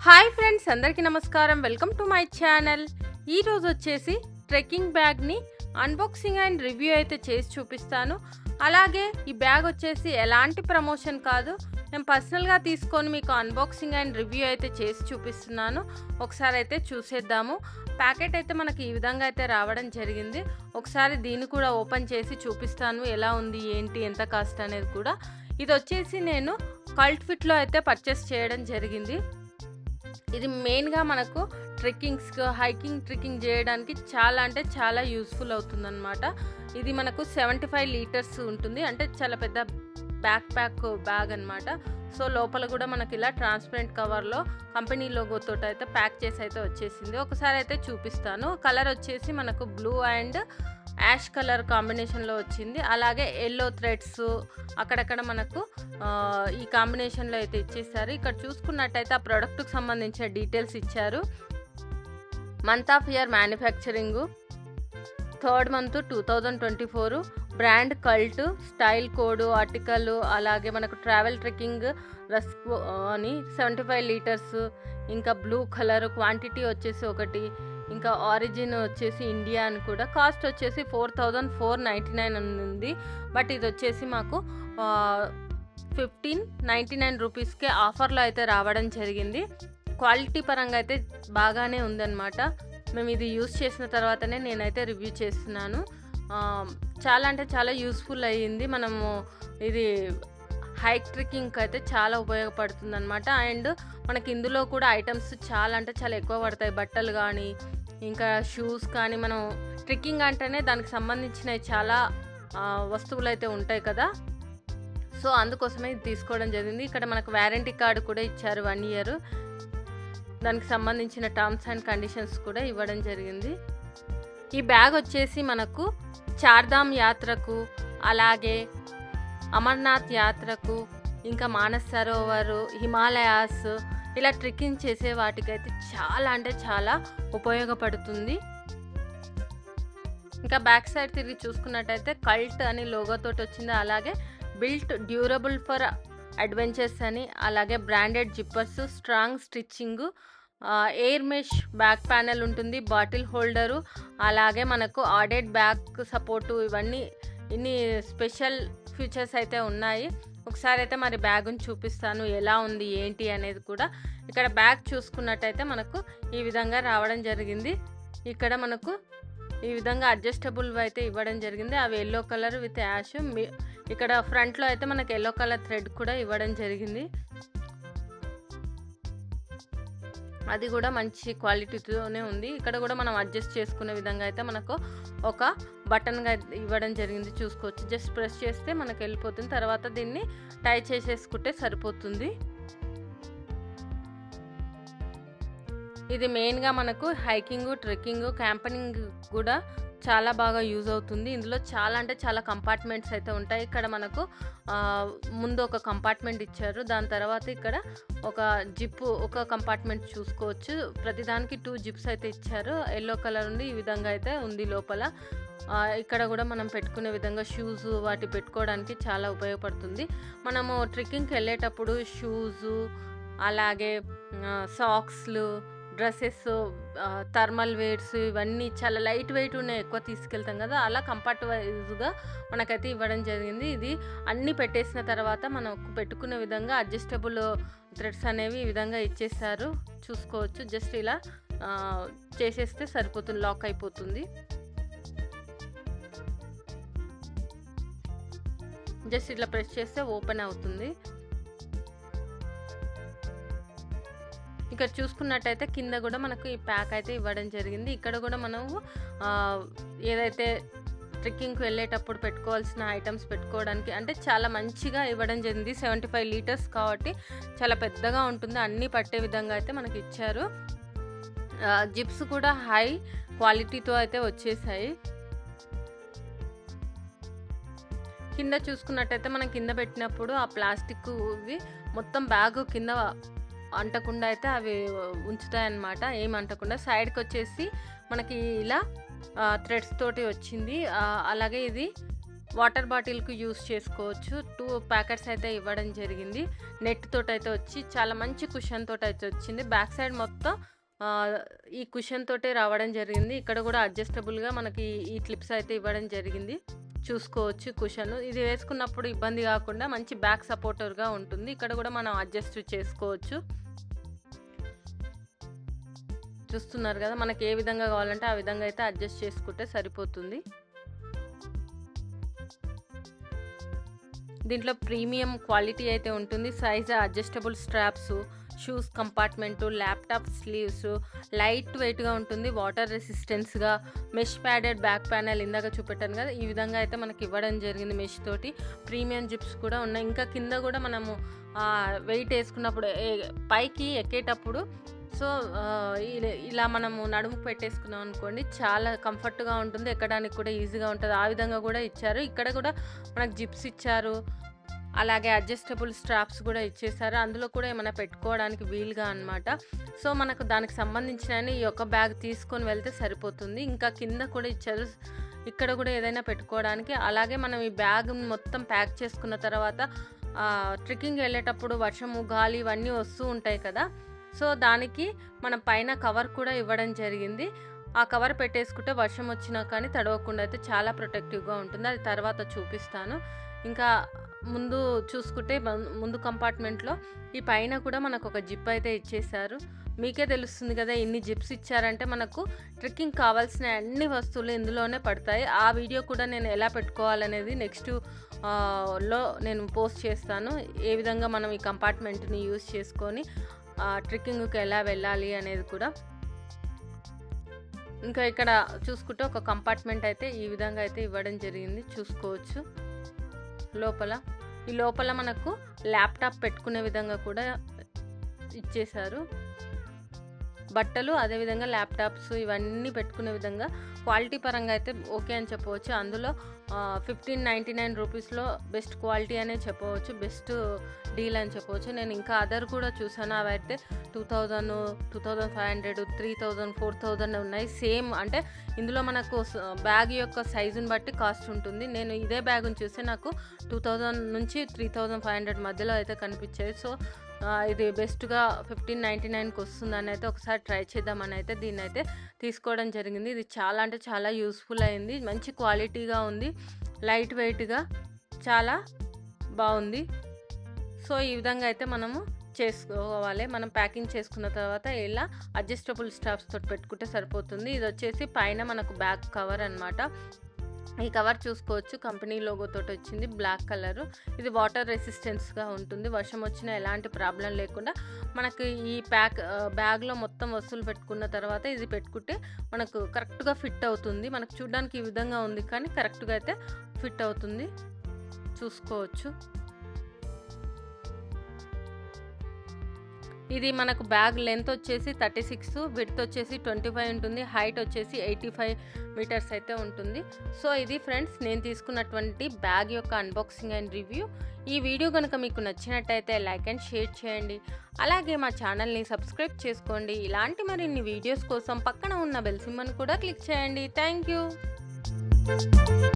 Hi friends, అందరికీ నమస్కారం. Welcome to my channel. ఈరోజు వచ్చేసి ట్రెక్కింగ్ బ్యాగ్ని అన్బాక్సింగ్ అండ్ రివ్యూ అయితే చేసి చూపిస్తాను. అలాగే ఈ బ్యాగ్ వచ్చేసి ఎలాంటి ప్రమోషన్ కాదు, నేను పర్సనల్గా తీసుకొని మీకు అన్బాక్సింగ్ అండ్ రివ్యూ అయితే చేసి చూపిస్తున్నాను. ఒకసారి అయితే చూసేద్దాము. ప్యాకెట్ అయితే మనకి ఈ విధంగా అయితే రావడం జరిగింది. ఒకసారి దీన్ని కూడా ఓపెన్ చేసి చూపిస్తాను, ఎలా ఉంది ఏంటి ఎంత కాస్ట్ అనేది కూడా. ఇది వచ్చేసి నేను కల్ట్ ఫిట్లో అయితే పర్చేస్ చేయడం జరిగింది. ఇది మెయిన్గా మనకు ట్రెక్కింగ్ చేయడానికి చాలా అంటే చాలా యూస్ఫుల్ అవుతుందన్నమాట. ఇది మనకు 75 లీటర్స్ ఉంటుంది, అంటే చాలా పెద్ద బ్యాగ్ అనమాట. సో లోపల కూడా మనకి ఇలా ట్రాన్స్పరెంట్ కవర్లో కంపెనీ లోగోతో అయితే ప్యాక్ చేసి అయితే వచ్చేసింది. ఒకసారి అయితే చూపిస్తాను. కలర్ వచ్చేసి మనకు బ్లూ అండ్ యాష్ కలర్ కాంబినేషన్లో వచ్చింది. అలాగే ఎల్లో థ్రెడ్స్ అక్కడక్కడ మనకు ఈ కాంబినేషన్లో అయితే ఇచ్చేసారు. ఇక్కడ చూసుకున్నట్టయితే ఆ ప్రోడక్ట్కి సంబంధించిన డీటెయిల్స్ ఇచ్చారు. Month of year manufacturing 3rd month 2024, brand cult, style code, article, అలాగే మనకు ట్రావెల్ ట్రెక్కింగ్ రస్క్ అని 75 లీటర్స్, ఇంకా బ్లూ కలర్, క్వాంటిటీ వచ్చేసి 1, ఇంకా ఆరిజిన్ వచ్చేసి ఇండియా అని కూడా. కాస్ట్ వచ్చేసి 4499 ఉంది. బట్ ఇది వచ్చేసి మాకు 1599 రూపీస్కే ఆఫర్లో అయితే రావడం జరిగింది. క్వాలిటీ పరంగా అయితే బాగానే ఉందన్నమాట. మేము ఇది యూస్ చేసిన తర్వాతనే నేనైతే రివ్యూ చేస్తున్నాను. చాలా అంటే చాలా యూస్ఫుల్ అయ్యింది. మనము ఇది హైక్ ట్రెక్కింగ్కి అయితే చాలా ఉపయోగపడుతుంది అనమాట. అండ్ మనకి ఇందులో కూడా ఐటమ్స్ చాలా అంటే చాలా ఎక్కువ పడతాయి. బట్టలు కానీ ఇంకా షూస్ కానీ, మనం ట్రెక్కింగ్ అంటేనే దానికి సంబంధించిన చాలా వస్తువులు అయితే ఉంటాయి కదా. సో అందుకోసమే ఇది తీసుకోవడం జరిగింది. ఇక్కడ మనకు వారంటీ కార్డు కూడా ఇచ్చారు 1 year. దానికి సంబంధించిన టర్మ్స్ అండ్ కండిషన్స్ కూడా ఇవ్వడం జరిగింది. ఈ బ్యాగ్ వచ్చేసి మనకు చార్ధామ్ యాత్రకు, అలాగే అమర్నాథ్ యాత్రకు, ఇంకా మానస్ సరోవర్, హిమాలయాస్ ఇలా ట్రెక్కింగ్ చేసే వాటికైతే చాలా అంటే చాలా ఉపయోగపడుతుంది. ఇంకా బ్యాక్ సైడ్ తిరిగి చూసుకున్నట్టయితే కల్ట్ అని లోగోతోటి వచ్చింది. అలాగే బిల్ట్ డ్యూరబుల్ ఫర్ అడ్వెంచర్స్ అని, అలాగే branded zippers, strong stitching, air mesh back panel ఉంటుంది, బాటిల్ హోల్డరు, అలాగే మనకు ఆడెడ్ బ్యాక్ సపోర్టు, ఇన్ని స్పెషల్ ఫీచర్స్ అయితే ఉన్నాయి. ఒకసారి అయితే మరి బ్యాగుని చూపిస్తాను, ఎలా ఉంది ఏంటి అనేది కూడా. ఇక్కడ బ్యాగ్ చూసుకున్నట్టయితే మనకు ఈ విధంగా రావడం జరిగింది. ఇక్కడ మనకు ఈ విధంగా అడ్జస్టబుల్ అయితే ఇవ్వడం జరిగింది. అవి ఎల్లో కలర్ విత్ యాష్. ఇక్కడ ఫ్రంట్లో అయితే మనకు ఎల్లో కలర్ థ్రెడ్ కూడా ఇవ్వడం జరిగింది. అది కూడా మంచి క్వాలిటీతోనే ఉంది. ఇక్కడ కూడా మనం అడ్జస్ట్ చేసుకునే విధంగా అయితే మనకు ఒక బటన్గా ఇవ్వడం జరిగింది, చూసుకోవచ్చు. జస్ట్ ప్రెస్ చేస్తే మనకు వెళ్ళిపోతుంది. తర్వాత దీన్ని టై చేసేసుకుంటే సరిపోతుంది. ఇది మెయిన్గా మనకు హైకింగ్, ట్రెక్కింగ్, క్యాంపింగ్ కూడా చాలా బాగా యూజ్ అవుతుంది. ఇందులో చాలా అంటే చాలా కంపార్ట్మెంట్స్ అయితే ఉంటాయి. ఇక్కడ మనకు ముందు ఒక కంపార్ట్మెంట్ ఇచ్చారు, దాని తర్వాత ఇక్కడ ఒక కంపార్ట్మెంట్ చూసుకోవచ్చు. ప్రతిదానికి 2 జిప్స్ అయితే ఇచ్చారు. ఎల్లో కలర్ ఉంది, ఈ విధంగా అయితే ఉంది లోపల. ఇక్కడ కూడా మనం పెట్టుకునే విధంగా షూస్ వాటి పెట్టుకోవడానికి చాలా ఉపయోగపడుతుంది. మనము ట్రెక్కింగ్కి వెళ్ళేటప్పుడు షూజు, అలాగే సాక్స్లు, డ్రెస్సెస్, థర్మల్ వేర్స్ ఇవన్నీ చాలా లైట్ వెయిట్ ఉన్నాయి, ఎక్కువ తీసుకెళ్తాం కదా. అలా కంఫర్ట్ వైజ్గా మనకైతే ఇవ్వడం జరిగింది. ఇది అన్నీ పెట్టేసిన తర్వాత మనకు పెట్టుకునే విధంగా అడ్జస్టబుల్ థ్రెడ్స్ అనేవి ఈ విధంగా ఇచ్చేస్తారు, చూసుకోవచ్చు. జస్ట్ ఇలా చేసేస్తే సరిపోతుంది, లాక్ అయిపోతుంది. జస్ట్ ఇట్లా ప్రెస్ చేస్తే ఓపెన్ అవుతుంది. ఇక్కడ చూసుకున్నట్టయితే కింద కూడా మనకు ఈ ప్యాక్ అయితే ఇవ్వడం జరిగింది. ఇక్కడ కూడా మనము ఏదైతే ట్రెక్కింగ్కి వెళ్ళేటప్పుడు పెట్టుకోవాల్సిన ఐటమ్స్ పెట్టుకోవడానికి అంటే చాలా మంచిగా ఇవ్వడం జరిగింది. 75 లీటర్స్ కాబట్టి చాలా పెద్దగా ఉంటుంది, అన్నీ పట్టే విధంగా అయితే మనకి ఇచ్చారు. జిప్స్ కూడా హై క్వాలిటీతో అయితే వచ్చేసాయి. కింద చూసుకున్నట్టయితే మనం కింద పెట్టినప్పుడు ఆ ప్లాస్టిక్వి మొత్తం బ్యాగ్ కింద అంటకుండా అయితే అవి ఉంచుతాయన్నమాట, ఏం అంటకుండా. సైడ్కి వచ్చేసి మనకి ఇలా థ్రెడ్స్ తోటి వచ్చింది. అలాగే ఇది వాటర్ బాటిల్‌కి యూజ్ చేసుకోవచ్చు. 2 ప్యాకెట్స్ అయితే ఇవ్వడం జరిగింది. నెట్ తోటైతే వచ్చి చాలా మంచి కుషన్ తోటైతే వచ్చింది. బ్యాక్ సైడ్ మొత్తం ఈ కుషన్ తోటే రావడం జరిగింది. ఇక్కడ కూడా అడ్జస్టబుల్‌గా మనకి ఈ క్లిప్స్ అయితే ఇవ్వడం జరిగింది. చూసుకోవచ్చు కుషన్. ఇది వేసుకున్నప్పుడు ఇబ్బంది కాకుండా మంచి బ్యాక్ సపోర్టర్‌గా ఉంటుంది. ఇక్కడ కూడా మనం అడ్జస్ట్ చేసుకోవచ్చు. చూస్తున్నారు కదా, మనకి ఏ విధంగా కావాలంటే ఆ విధంగా అయితే అడ్జస్ట్ చేసుకుంటే సరిపోతుంది. దీంట్లో ప్రీమియం క్వాలిటీ అయితే ఉంటుంది. Size adjustable straps, shoes compartment, laptop sleeves, light వెయిట్గా ఉంటుంది, వాటర్ రెసిస్టెన్స్గా, మెష్ ప్యాడెడ్ బ్యాక్ ప్యానెల్ ఇందాక చూపెట్టాను కదా, ఈ విధంగా అయితే మనకి ఇవ్వడం జరిగింది. మెష్ తోటి ప్రీమియం జిప్స్ కూడా ఉన్నాయి. ఇంకా కింద కూడా మనము వెయిట్ వేసుకున్నప్పుడు పైకి ఎక్కేటప్పుడు సో ఇలా మనము నడుముకు పెట్టేసుకున్నాం అనుకోండి, చాలా కంఫర్ట్గా ఉంటుంది, ఎక్కడానికి కూడా ఈజీగా ఉంటుంది. ఆ విధంగా కూడా ఇచ్చారు. ఇక్కడ కూడా మనకు జిప్స్ ఇచ్చారు, అలాగే అడ్జస్టబుల్ స్ట్రాప్స్ కూడా ఇచ్చేసారు. అందులో కూడా ఏమైనా పెట్టుకోవడానికి వీలుగా అనమాట. సో మనకు దానికి సంబంధించిన ఈ ఒక బ్యాగ్ తీసుకొని వెళ్తే సరిపోతుంది. ఇంకా కింద కూడా ఇచ్చారు, ఇక్కడ కూడా ఏదైనా పెట్టుకోవడానికి. అలాగే మనం ఈ బ్యాగ్ మొత్తం ప్యాక్ చేసుకున్న తర్వాత ట్రెక్కింగ్ వెళ్ళేటప్పుడు వర్షము, గాలి ఇవన్నీ వస్తూ ఉంటాయి కదా, సో దానికి మనం పైన కవర్ కూడా ఇవ్వడం జరిగింది. ఆ కవర్ పెట్టేసుకుంటే వర్షం వచ్చినా కానీ తడవకుండా అయితే చాలా ప్రొటెక్టివ్గా ఉంటుంది. అది తర్వాత చూపిస్తాను. ఇంకా ముందు చూసుకుంటే ముందు కంపార్ట్మెంట్లో ఈ పైన కూడా మనకు ఒక జిప్ అయితే ఇచ్చేసారు. మీకే తెలుస్తుంది కదా, ఇన్ని జిప్స్ ఇచ్చారంటే మనకు ట్రెక్కింగ్ కావాల్సిన అన్ని వస్తువులు ఇందులోనే పడతాయి. ఆ వీడియో కూడా నేను ఎలా పెట్టుకోవాలనేది నెక్స్ట్ లో నేను పోస్ట్ చేస్తాను. ఏ విధంగా మనం ఈ కంపార్ట్మెంట్ని యూజ్ చేసుకొని ట్రెక్కింగ్కి ఎలా వెళ్ళాలి అనేది కూడా. ఇంకా ఇక్కడ చూసుకుంటే ఒక కంపార్ట్మెంట్ అయితే ఈ విధంగా అయితే ఇవ్వడం జరిగింది. చూసుకోవచ్చు. ఈ లోపల మనకు ల్యాప్టాప్ పెట్టుకునే విధంగా కూడా ఇచ్చేశారు. బట్టలు, అదేవిధంగా ల్యాప్టాప్స్ ఇవన్నీ పెట్టుకునే విధంగా క్వాలిటీ పరంగా అయితే ఓకే అని చెప్పవచ్చు. అందులో 1599 రూపీస్లో బెస్ట్ క్వాలిటీ అనే చెప్పవచ్చు, బెస్ట్ డీల్ అని చెప్పవచ్చు. నేను ఇంకా అదర్ కూడా చూసాను, అవి అయితే 2000, 2500, 3000, 4000 ఉన్నాయి. సేమ్ అంటే ఇందులో మనకు బ్యాగ్ యొక్క సైజుని బట్టి కాస్ట్ ఉంటుంది. నేను ఇదే బ్యాగ్ని చూస్తే నాకు 2000 నుంచి 3500 మధ్యలో అయితే కనిపించాయి. సో ఇది బెస్ట్గా 1599కి వస్తుందని అయితే ఒకసారి ట్రై చేద్దామని అయితే దీన్ని అయితే తీసుకోవడం జరిగింది. ఇది చాలా అంటే చాలా యూస్ఫుల్ అయింది. మంచి క్వాలిటీగా ఉంది, లైట్ వెయిట్గా చాలా బాగుంది. సో ఈ విధంగా అయితే మనము చేసుకోవాలి. మనం ప్యాకింగ్ చేసుకున్న తర్వాత ఇలా అడ్జస్టబుల్ స్టాప్స్ తోటి పెట్టుకుంటే సరిపోతుంది. ఇది వచ్చేసి పైన మనకు బ్యాక్ కవర్ అనమాట. ఈ కవర్ చూసుకోవచ్చు, కంపెనీ లోగోతో వచ్చింది, బ్లాక్ కలరు. ఇది వాటర్ రెసిస్టెన్స్గా ఉంటుంది, వర్షం వచ్చినా ఎలాంటి ప్రాబ్లం లేకుండా మనకి ఈ బ్యాగ్లో మొత్తం వస్తువులు పెట్టుకున్న తర్వాత ఇది పెట్టుకుంటే మనకు కరెక్ట్గా ఫిట్ అవుతుంది. మనకు చూడడానికి ఈ విధంగా ఉంది కానీ కరెక్ట్గా అయితే ఫిట్ అవుతుంది. చూసుకోవచ్చు. ఇది మనకు బ్యాగ్ లెంత్ వచ్చేసి 36, విడ్త్ వచ్చేసి 25 ఉంటుంది, హైట్ వచ్చేసి 85 మీటర్స్ అయితే ఉంటుంది. సో ఇది ఫ్రెండ్స్ నేను తీసుకున్నటువంటి బ్యాగ్ యొక్క అన్బాక్సింగ్ అండ్ రివ్యూ. ఈ వీడియో కనుక మీకు నచ్చినట్టయితే లైక్ అండ్ షేర్ చేయండి. అలాగే మా ఛానల్ని సబ్స్క్రైబ్ చేసుకోండి. ఇలాంటి మరిన్ని వీడియోస్ కోసం పక్కన ఉన్న బెల్ సింబల్ని కూడా క్లిక్ చేయండి. Thank you.